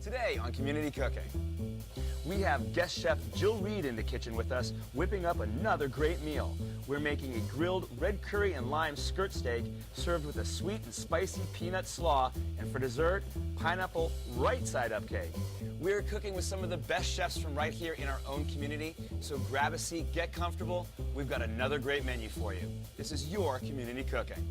Today on Community Cooking, we have guest chef Jill Reed in the kitchen with us, whipping up another great meal. We're making a grilled red curry and lime skirt steak served with a sweet and spicy peanut slaw, and for dessert, pineapple right side up cake. We're cooking with some of the best chefs from right here in our own community, so grab a seat, get comfortable. We've got another great menu for you. This is your Community Cooking.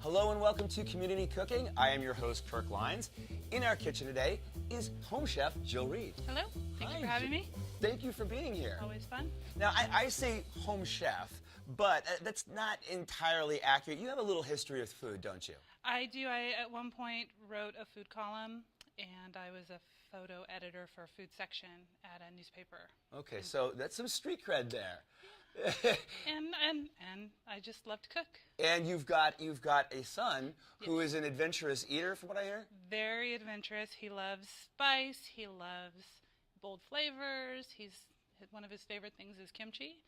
Hello and welcome to Community Cooking. I am your host, Kirk Leins. In our kitchen today is home chef Jill Reed. Hello, thank you for having me. Thank you for being here. Always fun. Now, I say home chef, but that's not entirely accurate. You have a little history with food, don't you? I do. I, at one point, wrote a food column, and I was a photo editor for a food section at a newspaper. Okay, so that's some street cred there. And I just love to cook. And you've got a son who is an adventurous eater, from what I hear? Very adventurous. He loves spice. He loves bold flavors. One of his favorite things is kimchi,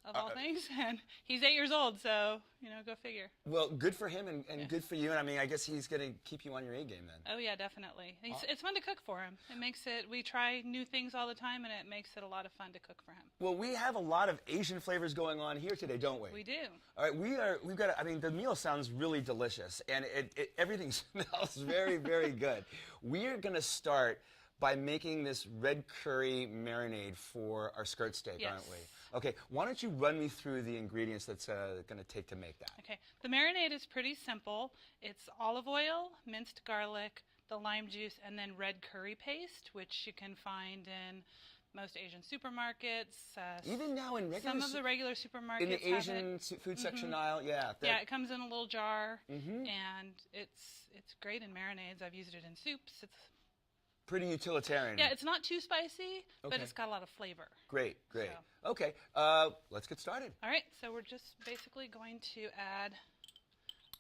of all things. And he's 8 years old, so, go figure. Well, good for him and good for you. And I mean, I guess he's going to keep you on your A game then. Oh, yeah, definitely. It's fun to cook for him. We try new things all the time, and it makes it a lot of fun to cook for him. Well, we have a lot of Asian flavors going on here today, don't we? We do. All right, we've got, the meal sounds really delicious, and everything smells very, very good. We're going to start by making this red curry marinade for our skirt steak, yes. aren't we? Okay, why don't you run me through the ingredients that's going to take to make that? Okay, the marinade is pretty simple. It's olive oil, minced garlic, the lime juice, and then red curry paste, which you can find in most Asian supermarkets. Even now in regular... Some of the regular supermarkets in the Asian food section aisle, yeah. Yeah, it comes in a little jar, and it's great in marinades. I've used it in soups. It's pretty utilitarian. Yeah, it's not too spicy, but it's got a lot of flavor. Great. So. Okay, let's get started. All right, so we're just basically going to add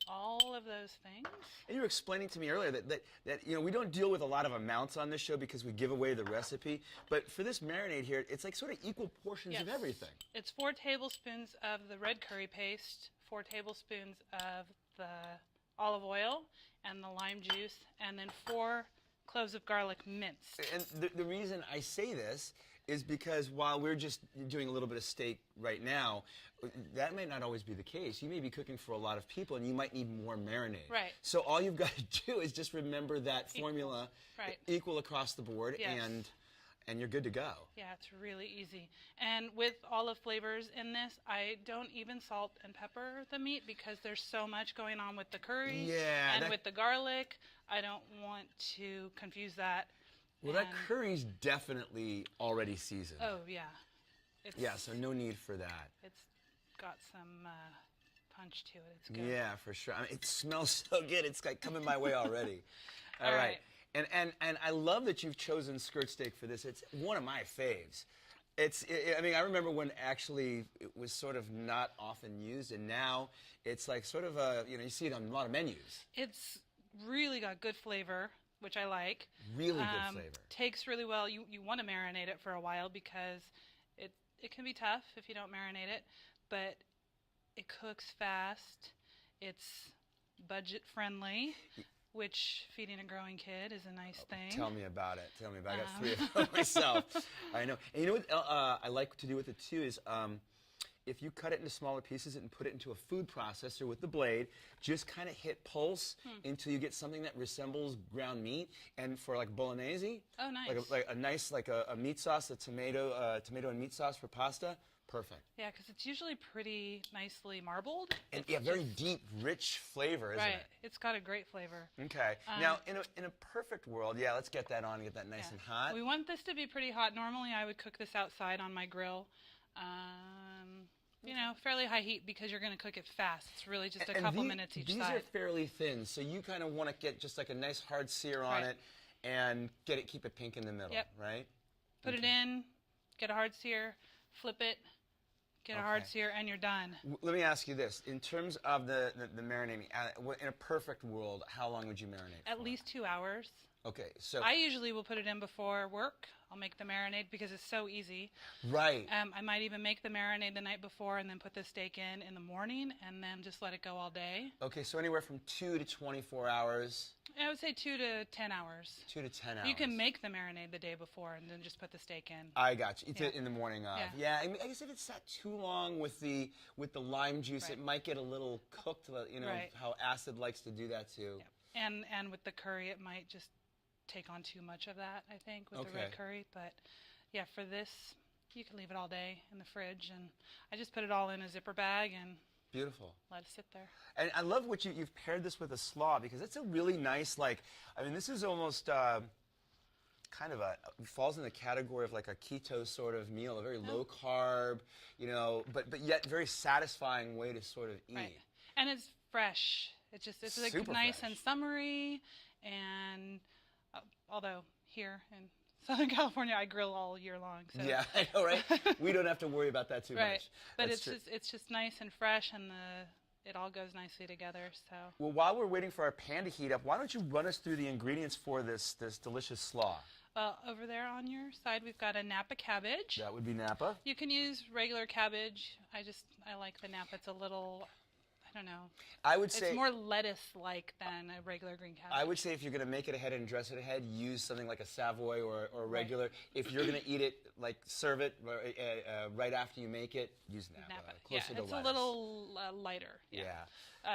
all of those things. And you were explaining to me earlier that we don't deal with a lot of amounts on this show because we give away the recipe, but for this marinade here, it's like sort of equal portions of everything. It's 4 tablespoons of the red curry paste, 4 tablespoons of the olive oil and the lime juice, and then 4 cloves of garlic minced. And the reason I say this is because while we're just doing a little bit of steak right now, that may not always be the case. You may be cooking for a lot of people, and you might need more marinade. Right. So all you've got to do is just remember that formula, equal across the board, yes. and you're good to go. Yeah, it's really easy. And with olive flavors in this, I don't even salt and pepper the meat because there's so much going on with the curry and with the garlic. I don't want to confuse that. Well, that curry's definitely already seasoned. Oh, yeah. Yeah, so no need for that. It's got some punch to it. It's good. Yeah, for sure. I mean, it smells so good. It's like coming my way already. All right. And I love that you've chosen skirt steak for this. It's one of my faves. I remember when actually it was sort of not often used, and now it's like sort of you see it on a lot of menus. It's really got good flavor, which I like. Really good flavor. Takes really well. You want to marinate it for a while because it can be tough if you don't marinate it, but it cooks fast. It's budget friendly, which feeding a growing kid is a nice thing. Tell me about it. I got 3 of them myself. I know. And you know what I like to do with it too is if you cut it into smaller pieces and put it into a food processor with the blade, just kind of hit pulse until you get something that resembles ground meat. And for like bolognese, oh, nice. like a nice a meat sauce, a tomato and meat sauce for pasta, perfect. Yeah, because it's usually pretty nicely marbled. And very deep, rich flavor, isn't it? Right. It's got a great flavor. Okay. Now, in a perfect world, let's get that on and get that nice and hot. We want this to be pretty hot. Normally, I would cook this outside on my grill. Fairly high heat because you're going to cook it fast. It's really just a couple minutes each side. These are fairly thin, so you kind of want to get just like a nice hard sear on it and keep it pink in the middle, right? Put it in, get a hard sear, flip it, Get a hard sear, and you're done. Let me ask you this. In terms of the marinating, in a perfect world, how long would you marinate At for? least 2 hours. Okay, so... I usually will put it in before work. I'll make the marinade because it's so easy. Right. I might even make the marinade the night before and then put the steak in the morning and then just let it go all day. Okay, so anywhere from 2 to 24 hours. I would say 2 to 10 hours. 2 to 10 hours. You can make the marinade the day before and then just put the steak in. I got you. In the morning of. Yeah. I guess if it's sat too long with the lime juice, it might get a little cooked. You know how acid likes to do that too. Yeah. And with the curry, it might just take on too much of that, I think, with the red curry. But yeah, for this, you can leave it all day in the fridge, and I just put it all in a zipper bag and beautiful. Let it sit there. And I love what you've paired this with a slaw, because it's a really nice, this is almost kind of falls in the category of like a keto sort of meal, a very low carb, but yet very satisfying way to sort of eat. Right. And it's fresh. It's like nice and summery, and although here in Southern California, I grill all year long. So. Yeah, I know, right? We don't have to worry about that too much. But it's just nice and fresh, and it all goes nicely together. So. Well, while we're waiting for our pan to heat up, why don't you run us through the ingredients for this delicious slaw? Well, over there on your side, we've got a Napa cabbage. That would be Napa. You can use regular cabbage. I like the Napa. It's a little, I don't know. I would say it's more lettuce-like than a regular green cabbage. I would say if you're going to make it ahead and dress it ahead, use something like a Savoy or a regular. If you're going to eat it, serve it right after you make it, use Napa. Closer to it's lettuce. A little lighter. Yeah.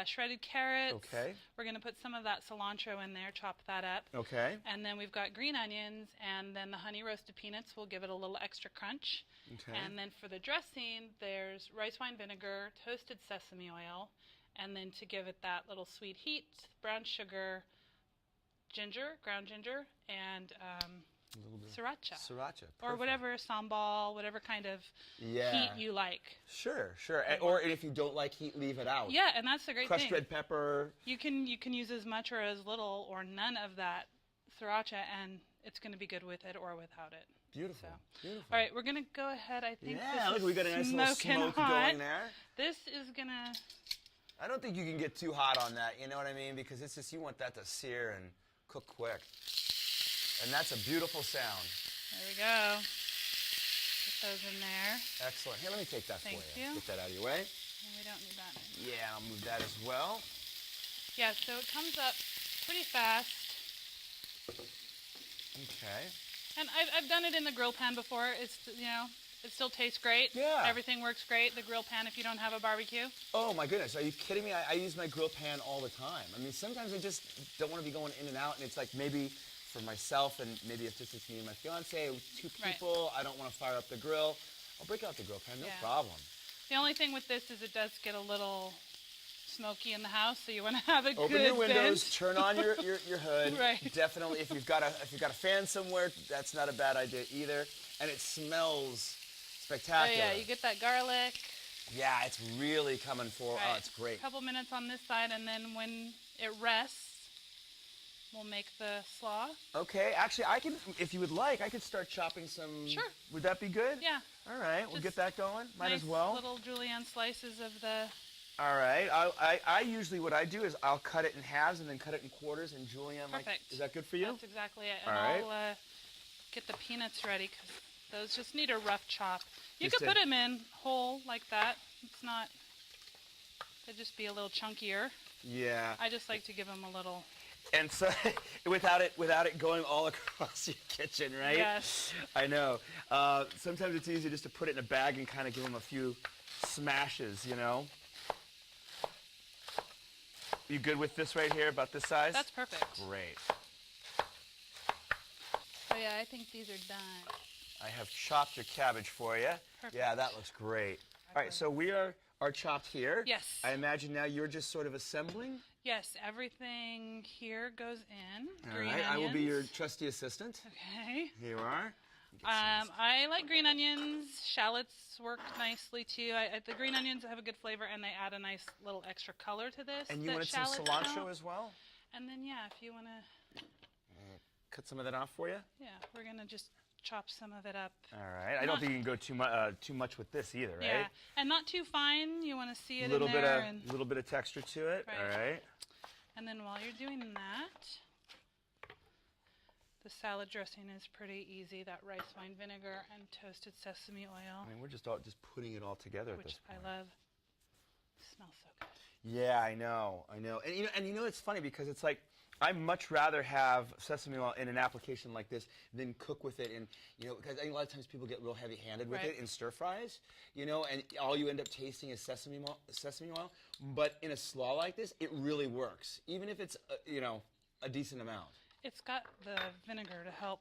Shredded carrots. Okay. We're going to put some of that cilantro in there, chop that up. Okay. And then we've got green onions, and then the honey roasted peanuts will give it a little extra crunch. Okay. And then for the dressing, there's rice wine vinegar, toasted sesame oil, and then to give it that little sweet heat, brown sugar, ginger, ground ginger, and a little bit sriracha. Sriracha. Or whatever, sambal, whatever kind of heat you like. Sure. Or if you don't like heat, leave it out. Yeah, and that's the great thing. Crushed red pepper. You can use as much or as little or none of that sriracha, and it's going to be good with it or without it. Beautiful. Beautiful. All right, we're going to go ahead. I think look, we got a nice little smoke going there. This is going to... I don't think you can get too hot on that, you know what I mean? Because it's just, you want that to sear and cook quick. And that's a beautiful sound. There we go. Put those in there. Excellent. Here, let me take that for you. Thank you. Get that out of your way. And we don't need that. Yeah, I'll move that as well. Yeah, so it comes up pretty fast. Okay. And I've done it in the grill pan before. It's, it still tastes great. Yeah. Everything works great. The grill pan, if you don't have a barbecue. Oh, my goodness. Are you kidding me? I use my grill pan all the time. I mean, sometimes I just don't want to be going in and out, and it's like maybe for myself and maybe if just it's me and my fiance, 2 people, I don't want to fire up the grill. I'll break out the grill pan, no problem. The only thing with this is it does get a little smoky in the house, so you want to have a Open good your windows, vent. turn on your hood. Right. Definitely, if you've got a fan somewhere, that's not a bad idea either. And it smells spectacular. Oh, yeah, you get that garlic. Yeah, it's really coming forward. Oh, it's great. A couple minutes on this side, and then when it rests, we'll make the slaw. Okay, actually, I can, if you would like, I could start chopping some. Sure. Would that be good? Yeah. All right, we'll get that going. Might nice as well. Little julienne slices of the. All right. I usually what I do is I'll cut it in halves and then cut it in quarters and julienne. Perfect. Is that good for you? That's exactly it. And all right. I'll get the peanuts ready because those just need a rough chop. You Just could put them in whole like that. It's not. They'd just be a little chunkier. Yeah. I just like to give them a little. And so, without it going all across your kitchen, right? Yes. I know. Sometimes it's easier just to put it in a bag and kind of give them a few smashes, you know. You good with this right here, about this size? That's perfect. Great. Oh yeah, I think these are done. I have chopped your cabbage for you. Perfect. Yeah, that looks great. All right, so we are chopped here. Yes. I imagine now you're just sort of assembling? Yes, everything here goes in. All right, I will be your trusty assistant. Okay. Here you are. I like green onions. Shallots work nicely too. The green onions have a good flavor, and they add a nice little extra color to this. And you wanted some cilantro as well? And then, yeah, if you want to... Cut some of that off for you? Yeah, we're going to just chop some of it up. All right. I don't think you can go too much with this either, right? Yeah, and not too fine. You want to see it little in there. A little bit of texture to it. Right. All right. And then while you're doing that, the salad dressing is pretty easy. That rice wine vinegar and toasted sesame oil. I mean, we're just putting it all together at which this point. I love. It smells so good. Yeah, I know. And you know, it's funny because it's like I much rather have sesame oil in an application like this than cook with it. And because I think a lot of times people get real heavy-handed with Right. it in stir fries. And all you end up tasting is sesame oil. But in a slaw like this, it really works, even if it's a decent amount. It's got the vinegar to help.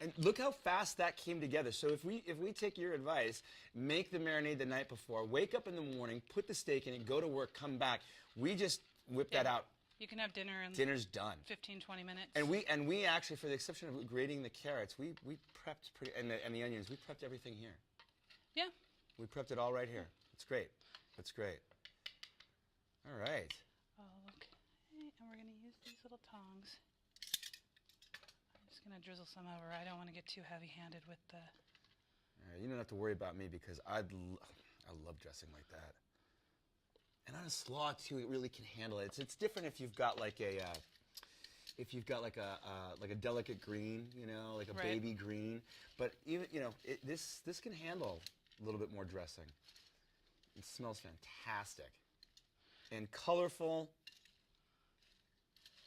And look how fast that came together. So if we take your advice, make the marinade the night before, wake up in the morning, put the steak in it, go to work, come back. We just whip that out. You can have dinner in Dinner's done. 15, 20 minutes. And we actually, for the exception of grating the carrots, we prepped and the onions, we prepped everything here. Yeah. We prepped it all right here. It's great. It's great. All right. Okay. And we're going to use these little tongs. I'm just going to drizzle some over. I don't want to get too heavy-handed with the... All right, you don't have to worry about me because I love dressing like that. And on a slaw too, it really can handle it. It's different if you've got like a delicate green, like a Right. baby green. But even this can handle a little bit more dressing. It smells fantastic and colorful.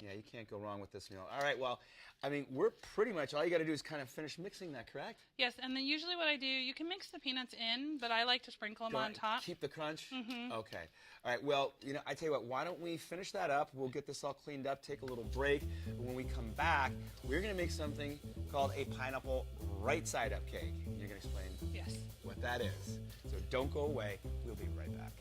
Yeah, you can't go wrong with this meal. All right, well, I mean, we're pretty much, all you got to do is kind of finish mixing that, correct? Yes, and then usually what I do, you can mix the peanuts in, but I like to sprinkle them on top. Keep the crunch? Mm-hmm. Okay. All right, well, I tell you what, why don't we finish that up? We'll get this all cleaned up, take a little break. When we come back, we're going to make something called a pineapple right-side-up cake. You're going to explain Yes. what that is. So don't go away. We'll be right back.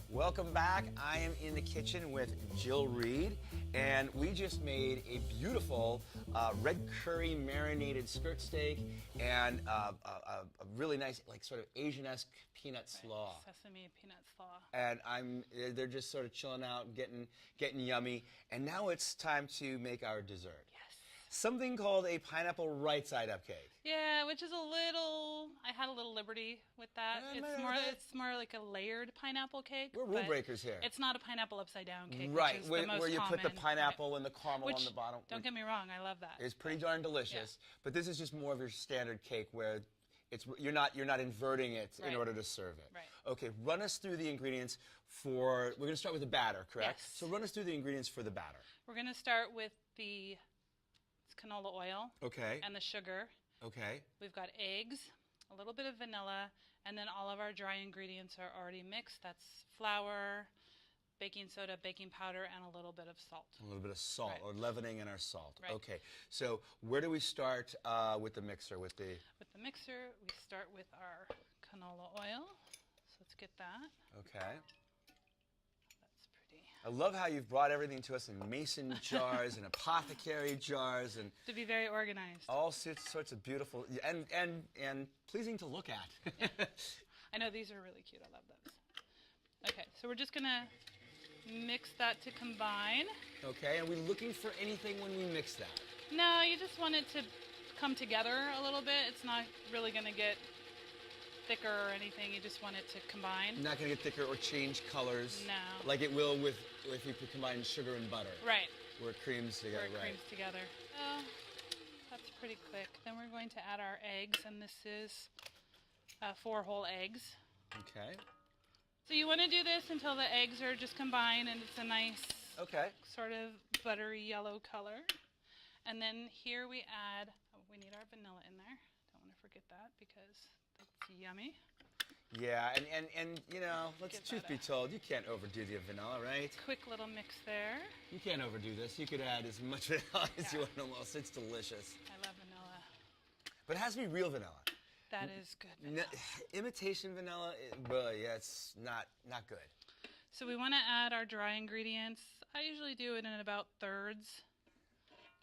Welcome back. I am in the kitchen with Jill Reed, and we just made a beautiful red curry marinated skirt steak and a really nice, like sort of Asian-esque peanut slaw. Sesame peanut slaw. And they're just sort of chilling out, getting yummy. And now it's time to make our dessert. Yes. Something called a pineapple right-side-up cake. Yeah, which is I had a little liberty with that. It's more like a layered pineapple cake. We're rule breakers here. It's not a pineapple upside down cake, Right, which is where the most you put the common. pineapple Right. and the caramel Which, on the bottom. don't get me wrong, I love that. It's pretty darn delicious, but this is just more of your standard cake where you're not inverting it in Right. order to serve it. Right. Okay, run us through the ingredients we're going to start with the batter, correct? Yes. So run us through the ingredients for the batter. We're going to start with the canola oil Okay. and the sugar. Okay. We've got eggs, a little bit of vanilla, and then all of our dry ingredients are already mixed. That's flour, baking soda, baking powder, and a little bit of salt. A little bit of salt, Right. or leavening in our salt. Right. Okay. So where do we start with the mixer? With the mixer, we start with our canola oil. So let's get that. Okay. That's pretty. I love how you've brought everything to us in mason jars and apothecary jars and To be very organized. all sorts of beautiful and pleasing to look at. I know these are really cute. I love those. Okay, so we're just going to mix that to combine. Okay, and we're looking for anything when we mix that. No, you just want it to come together a little bit. It's not really going to get thicker or anything. You just want it to combine. Not going to get thicker or change colors. No. Like it will if you combine sugar and butter. Right. Where it creams together. Where it right. creams together. Oh, that's pretty quick. Then we're going to add our eggs, and this is 4 whole eggs. Okay. So you want to do this until the eggs are just combined and it's a nice sort of buttery yellow color. And then here we need our vanilla in there. Don't want to forget that because that's yummy. Yeah, and truth be told, you can't overdo the vanilla, right? Quick little mix there. You can't overdo this. You could add as much vanilla as you want almost. It's delicious. I love vanilla. But it has to be real vanilla. That is good vanilla. Imitation vanilla, well, yeah, it's not good. So we want to add our dry ingredients. I usually do it in about thirds.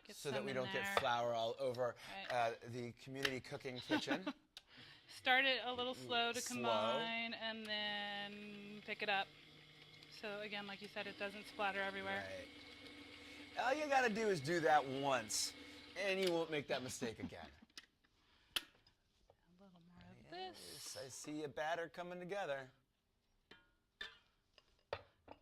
Get so some that we in don't there. get flour all over Right. the community cooking kitchen. Start it a little slow to Slow. combine, and then pick it up. So again, like you said, it doesn't splatter everywhere. Right. All you got to do is do that once, and you won't make that mistake again. A little more of this. I see a batter coming together.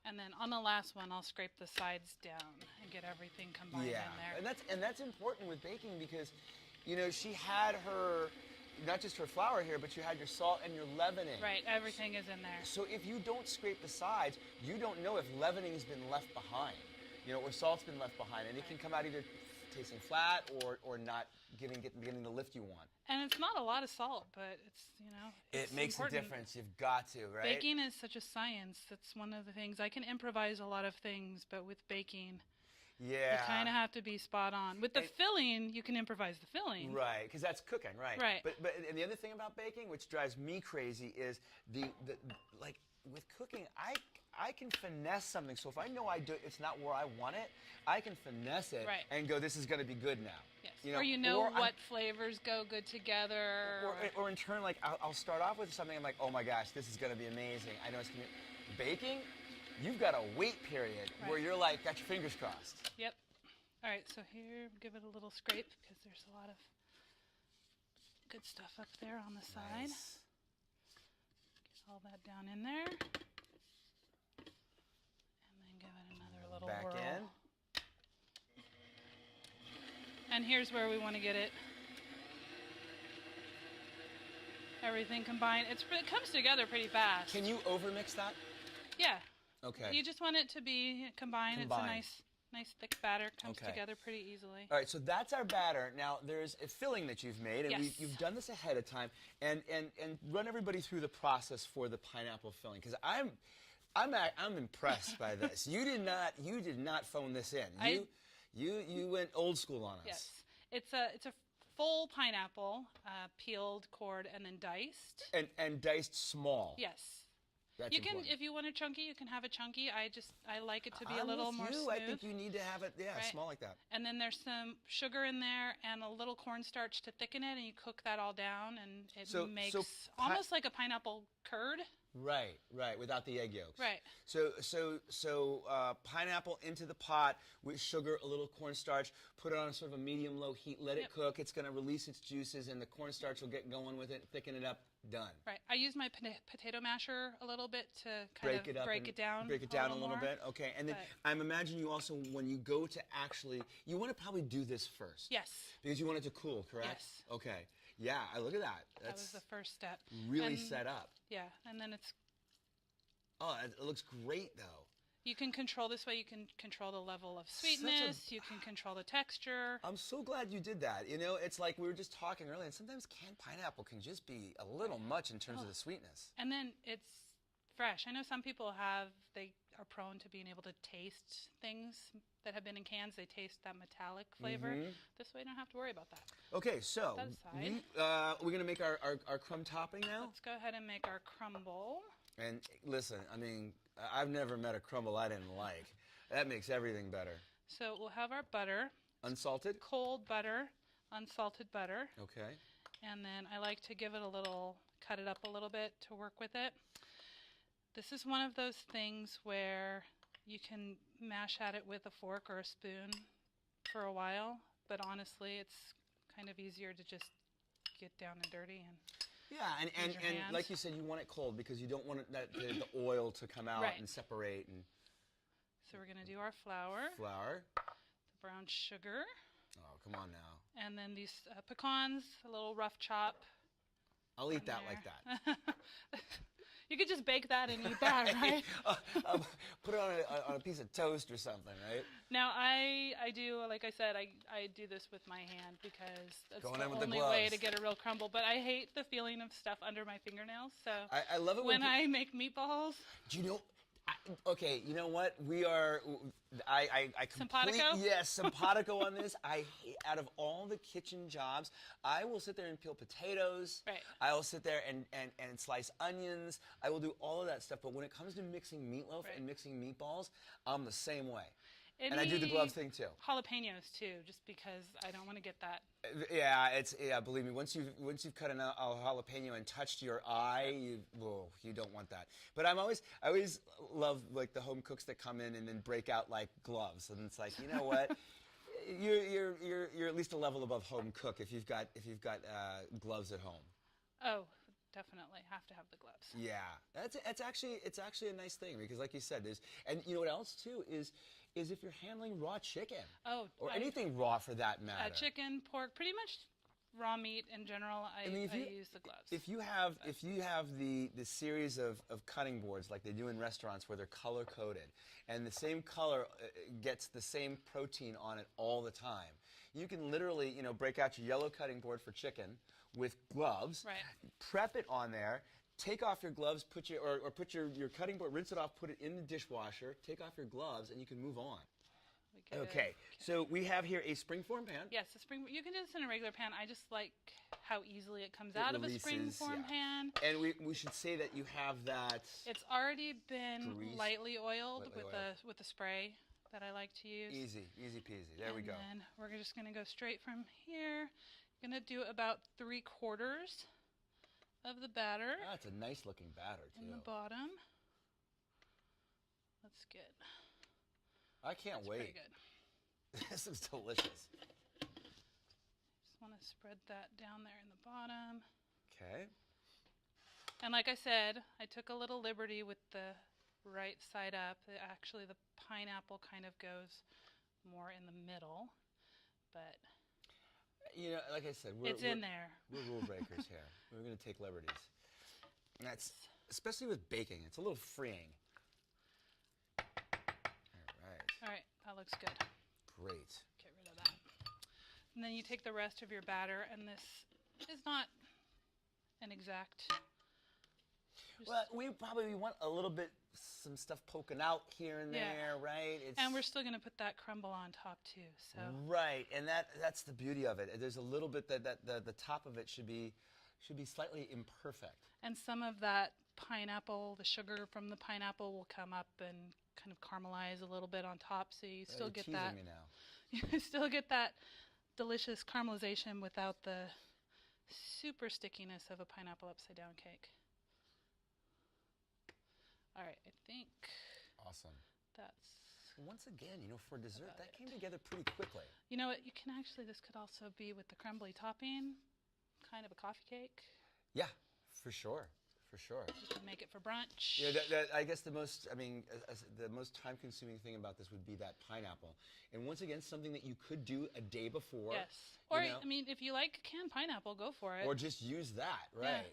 And then on the last one, I'll scrape the sides down and get everything combined in there. And that's important with baking because, you know, she had her, not just her flour here, but you had your salt and your leavening. Right, everything is in there. So if you don't scrape the sides, you don't know if leavening's been left behind, you know, or salt's been left behind, and it can come out either tasting flat or not getting the lift you want. And it's not a lot of salt, but it's, you know, it's it makes important. a difference. You've got to, right? Baking is such a science. That's one of the things. I can improvise a lot of things, but with baking, you kind of have to be spot on. With the filling, you can improvise the filling. Right, because that's cooking, right? Right. But and the other thing about baking, which drives me crazy, is the like with cooking, I can finesse something. So if I know it's not where I want it, I can finesse it and go, this is going to be good now. Yes. You know, or you know what flavors go good together. Or in turn, like I'll start off with something. I'm like, oh my gosh, this is going to be amazing. I know it's going to be baking. You've got a wait period where you're like, got your fingers crossed. Yep. All right, so here, give it a little scrape because there's a lot of good stuff up there on the side. Nice. Get all that down in there. And then give it another little Back whirl. in. And here's where we want to get it. Everything combined. It comes together pretty fast. Can you overmix that? Yeah. Okay. You just want it to be combined. It's a nice thick batter. Comes together pretty easily. All right, so that's our batter. Now there's a filling that you've made, and you've done this ahead of time, and run everybody through the process for the pineapple filling, because I'm impressed by this. You did not phone this in. You went old school on us. Yes, it's a full pineapple, peeled, cored, and then diced. And diced small. Yes. That's important. If you want it chunky, you can have it chunky. I like it to be a little more smooth. I think you need to have it, small like that. And then there's some sugar in there and a little cornstarch to thicken it, and you cook that all down, and it makes almost like a pineapple curd. Right, without the egg yolks. Right. So pineapple into the pot with sugar, a little cornstarch, put it on sort of a medium-low heat, let it cook. It's going to release its juices, and the cornstarch will get going with it, thicken it up, done. Right. I use my potato masher a little bit to break it down a little bit. Okay, and then I'm imagining you also, when you go to actually, you want to probably do this first. Yes. Because you want it to cool, correct? Yes. Okay. Yeah, look at that. That was the first step. Really set up. Yeah, and then it's... Oh, it looks great, though. You can control this way. You can control the level of sweetness. You can control the texture. I'm so glad you did that. You know, it's like we were just talking earlier, and sometimes canned pineapple can just be a little much in terms of the sweetness. And then it's fresh. I know some people they are prone to being able to taste things that have been in cans. They taste that metallic flavor. This way you don't have to worry about that. Okay, so we're going to make our crumb topping now? Let's go ahead and make our crumble. And listen, I mean, I've never met a crumble I didn't like. That makes everything better. So we'll have our butter. Unsalted? Cold butter, unsalted butter. Okay. And then I like to give it cut it up a little bit to work with it. This is one of those things where you can mash at it with a fork or a spoon for a while, but honestly, it's kind of easier to just get down and dirty and and like you said, you want it cold because you don't want the oil to come out and separate. And so we're going to do our flour. The brown sugar. Oh, come on now. And then these pecans, a little rough chop. I'll eat that like that. You could just bake that and eat that, right? Put it on a piece of toast or something, right? Now, I do, like I said, I do this with my hand because that's the only way to get a real crumble. But I hate the feeling of stuff under my fingernails. So I love it when I make meatballs. Do you know? Okay, you know what? We are. I simpatico? Yes, simpatico on this. Out of all the kitchen jobs, I will sit there and peel potatoes. Right. I will sit there and slice onions. I will do all of that stuff. But when it comes to mixing meatloaf and mixing meatballs, I'm the same way. And I do the gloves thing too. Jalapenos too, just because I don't want to get that. Yeah, believe me, once you've cut a jalapeno and touched your eye, you don't want that. But I always love like the home cooks that come in and then break out like gloves, and it's like, you know what? You're at least a level above home cook if you've got gloves at home. Oh, definitely have to have the gloves. Yeah, it's actually a nice thing because, like you said, and you know what else too is if you're handling raw chicken. Or anything raw for that matter. Chicken, pork, pretty much raw meat in general. I use the gloves. If you have the series of cutting boards like they do in restaurants where they're color coded and the same color gets the same protein on it all the time, you can literally break out your yellow cutting board for chicken with gloves, right. Prep it on there, take off your gloves, put your cutting board, rinse it off, put it in the dishwasher, take off your gloves, and you can move on. Okay, so we have here a springform pan. Yes, you can do this in a regular pan. I just like how easily it comes out of a springform pan. And we should say that you have that. It's already been lightly oiled with the spray that I like to use. Easy peasy. There we go. And then we're just going to go straight from here. Going to do about 3/4 of the batter. That's a nice looking batter too. In the bottom. Let's get. I can't wait. Pretty good. This is delicious. Just want to spread that down there in the bottom. Okay. And like I said, I took a little liberty with the right side up. Actually, the pineapple kind of goes more in the middle, but like I said, it's in there. We're rule breakers here. We're going to take liberties. And that's especially with baking. It's a little freeing. All right, that looks good. Great. Get rid of that. And then you take the rest of your batter, and this is not an exact. Well, we probably want a little bit, some stuff poking out here and there, right? And we're still going to put that crumble on top too. So. Right, and that's the beauty of it. There's a little bit that the top of it should be slightly imperfect. And some of that pineapple, the sugar from the pineapple will come up and kind of caramelize a little bit on top, so you still get that. Me now. You still get that delicious caramelization without the super stickiness of a pineapple upside down cake. All right, I think. Awesome. That's. Once again, for dessert, that came together pretty quickly. You know what? You can actually. This could also be with the crumbly topping, kind of a coffee cake. Yeah, for sure. For sure. You can make it for brunch. Yeah, I guess the most time-consuming thing about this would be that pineapple. And once again, something that you could do a day before. Yes. Or, if you like canned pineapple, go for it. Or just use that, right? Yeah.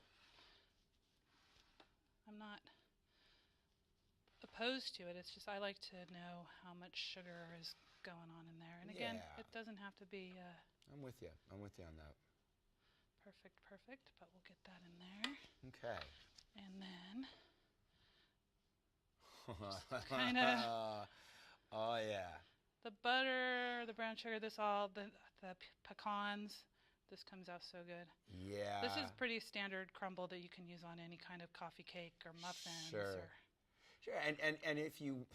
I'm not opposed to it. It's just I like to know how much sugar is going on in there. And again, it doesn't have to be... I'm with you. I'm with you on that. Perfect, but we'll get that in there. Okay. And then kind of oh yeah. The butter, the brown sugar, the pecans. This comes out so good. Yeah. This is pretty standard crumble that you can use on any kind of coffee cake or muffins. Sure. And if you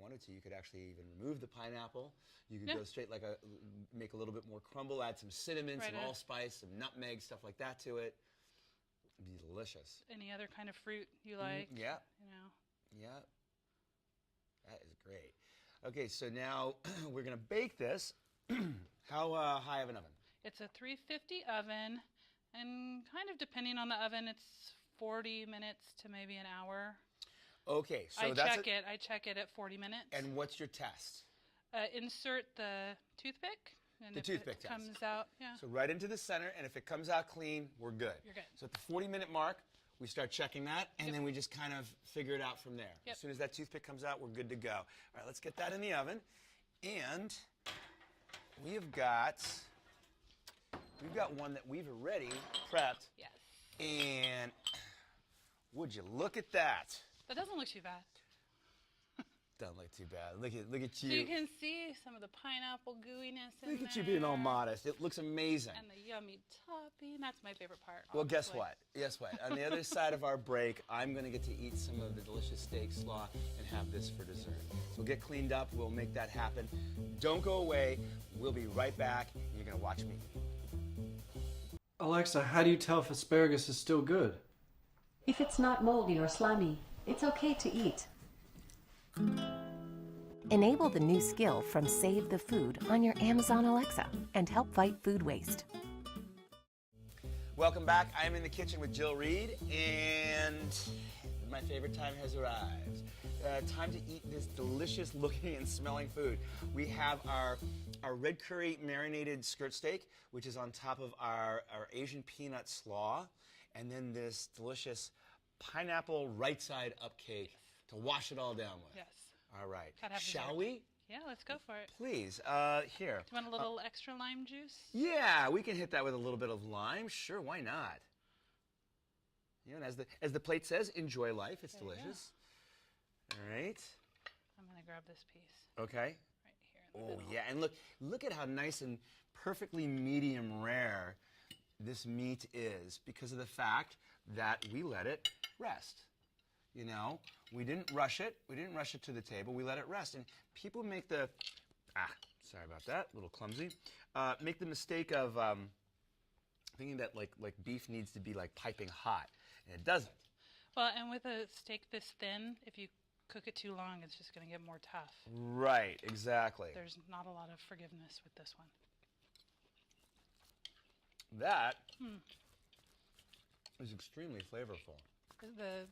wanted to, you could actually even remove the pineapple. You could go straight make a little bit more crumble, add some cinnamon, some allspice, some nutmeg, stuff like that to it. It'd be delicious. Any other kind of fruit you like? Yeah. Yeah. That is great. Okay, so now we're going to bake this. How high of an oven? It's a 350 oven, and kind of depending on the oven, it's 40 minutes to maybe an hour. Okay, so I check it at 40 minutes. And what's your test? Insert the toothpick. And the toothpick test. Comes out, So right into the center, and if it comes out clean, we're good. You're good. So at the 40-minute mark, we start checking that, and then we just kind of figure it out from there. Yep. As soon as that toothpick comes out, we're good to go. All right, let's get that in the oven. And we've got one that we've already prepped. Yes. And would you look at that? That doesn't look too bad. Don't look too bad. Look at So you. you can see some of the pineapple gooiness in Look there. at you being all modest. It looks amazing. And the yummy topping. That's my favorite part. Well, guess honestly. what? Guess what? On the other side of our break, I'm going to get to eat some of the delicious steak slaw and have this for dessert. So we'll get cleaned up. We'll make that happen. Don't go away. We'll be right back. You're going to watch me eat. Alexa, how do you tell if asparagus is still good? If it's not moldy or slimy, it's okay to eat. Enable the new skill from Save the Food on your Amazon Alexa and help fight food waste. Welcome back. I'm in the kitchen with Jill Reed, and my favorite time has arrived. Time to eat this delicious looking and smelling food. We have our red curry marinated skirt steak, which is on top of our Asian peanut slaw, and then this delicious pineapple right side up cake to wash it all down with. Yes. All right. Gotta have Shall dessert. we? Yeah, let's go for it. Please. Here. Do you want a little extra lime juice? Yeah, we can hit that with a little bit of lime. Sure, why not? You know, and as the plate says, enjoy life. It's There you go. delicious. All right. I'm going to grab this piece Okay. right here in the Oh middle. yeah, and look at how nice and perfectly medium rare this meat is because of the fact that we let it rest. You know, we didn't rush it. We didn't rush it to the table. We let it rest. And people make the, sorry about that, a little clumsy, make the mistake of thinking that like beef needs to be like piping hot, and it doesn't. Well, and with a steak this thin, if you cook it too long, it's just going to get more tough. Right, exactly. There's not a lot of forgiveness with this one. That is extremely flavorful. The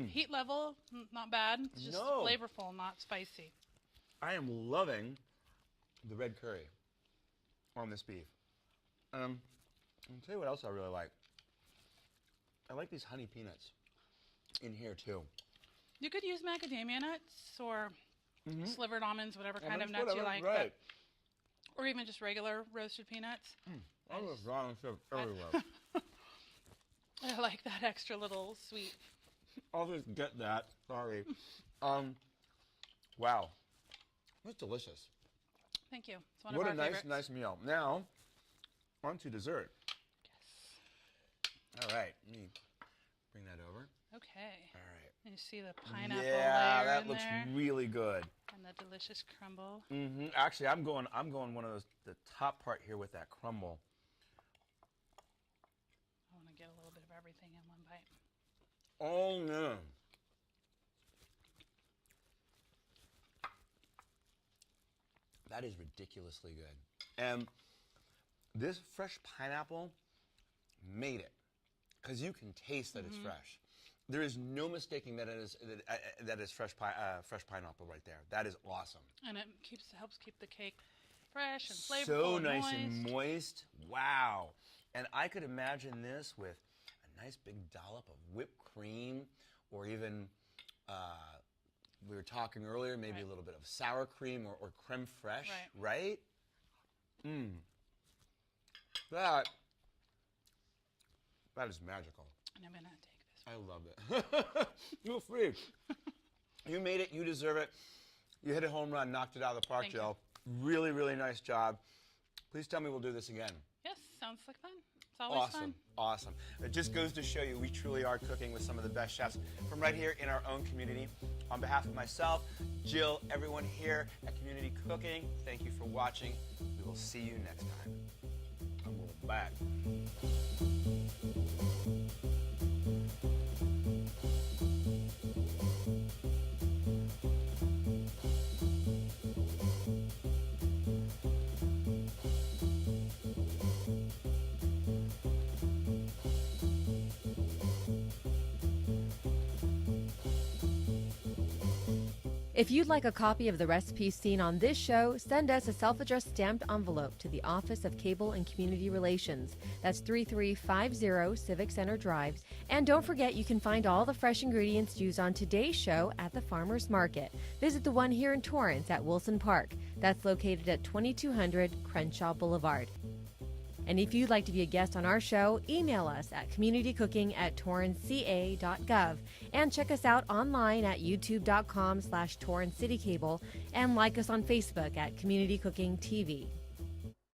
heat level, not bad. It's just No. flavorful, not spicy. I am loving the red curry on this beef. I'll tell you what else I really like. I like these honey peanuts in here too. You could use macadamia nuts or slivered almonds, whatever kind of Almonds, nuts you whatever, like. right. Or even just regular roasted peanuts. I was drawing stuff everywhere. I like that extra little sweet. I'll just get that. Sorry. Wow. That's delicious. Thank you. It's one What of a our nice, favorites. nice meal. Now, on to dessert. Yes. All right. Let me bring that over. Okay. All right. And you see the pineapple Yeah, layer that in looks there, really good. and the delicious crumble. Actually, I'm going one of those, the top part here with that crumble. I want to get a little bit of everything in one bite. Oh no. That is ridiculously good. And this fresh pineapple made it, because you can taste that it's fresh. There is no mistaking that it is fresh pineapple right there. That is awesome. And it helps keep the cake fresh and flavorful So and nice moist. and moist. Wow. And I could imagine this with a nice big dollop of whipped cream, or even, we were talking earlier, maybe Right. a little bit of sour cream or creme fraiche, right? That is magical. And I'm going to take this. I love it. Feel free. You made it. You deserve it. You hit a home run, knocked it out of the park, Thank you. Jill. Really, really nice job. Please tell me we'll do this again. Yes, sounds like fun. It's always fun. Awesome. It just goes to show you we truly are cooking with some of the best chefs from right here in our own community. On behalf of myself, Jill, everyone here at Community Cooking, thank you for watching. We will see you next time. I'm going back. If you'd like a copy of the recipes seen on this show, send us a self-addressed stamped envelope to the Office of Cable and Community Relations. That's 3350 Civic Center Drive. And don't forget, you can find all the fresh ingredients used on today's show at the Farmers Market. Visit the one here in Torrance at Wilson Park. That's located at 2200 Crenshaw Boulevard. And if you'd like to be a guest on our show, email us at communitycooking@torranceca.gov and check us out online at youtube.com/TorranceCitiCABLE and like us on Facebook at Community Cooking TV.